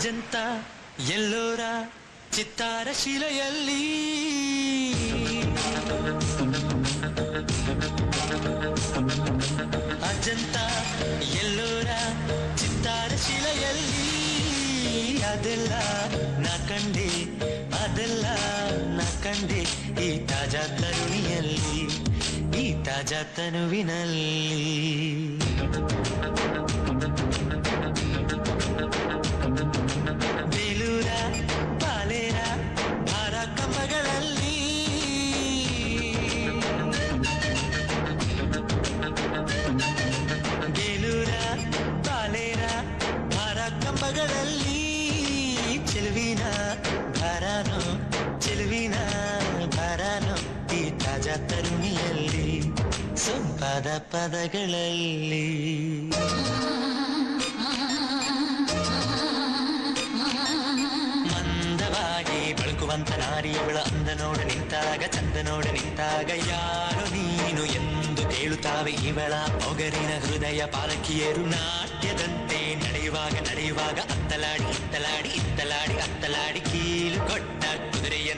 ಅಜಂತ ಎಲ್ಲೋರ ಚಿತ್ತಾರ ಶಿಲೆಯಲ್ಲಿ ಅಜಂತ ಎಲ್ಲೋರ ಚಿತ್ತಾರ ಶಿಲೆಯಲ್ಲಿ ಅದೆಲ್ಲ ನಾ ಕಂಡೆ ಅದೆಲ್ಲ ನಾ ಕಂಡೆ ಈ ತಾಜಾ ತರುಣಿಯಲ್ಲಿ ಈ ತಾಜಾ ತನುವಿನಲ್ಲಿ ಬೇಲೂರ ಪಾಲೇರ ಭಾರ ಕಂಬಗಳಲ್ಲಿ ಬೇಲೂರ ಪಾಲೇರ ಭಾರ ಕಂಬಗಳಲ್ಲಿ ಚೆಲುವಿನ ಭಾರಾನೋ ಚೆಲುವಿನ ಭಾರಾನೋ ಈ ತಾಜಾ ತರುಣಿಯಲ್ಲಿ ಸೊಂಪಾದ ಪದಗಳಲ್ಲಿ ಬಳುಕುವಂತ ನಾರಿಯವಳ ಅಂದ ನೋಡ ನಿಂತಾಗ ಚಂದ ನೋಡ ನಿಂತಾಗ ಯಾರು ನೀನು ಎಂದು ಕೇಳುತ್ತಾವೆ ಇವಳ ಒಗರಿನ ಹೃದಯ ಪಾಲಕಿಯರು ನಾಟ್ಯದಂತೆ ನಡೆಯುವಾಗ ನಡೆಯುವಾಗ ಅತ್ತಲಾಡಿ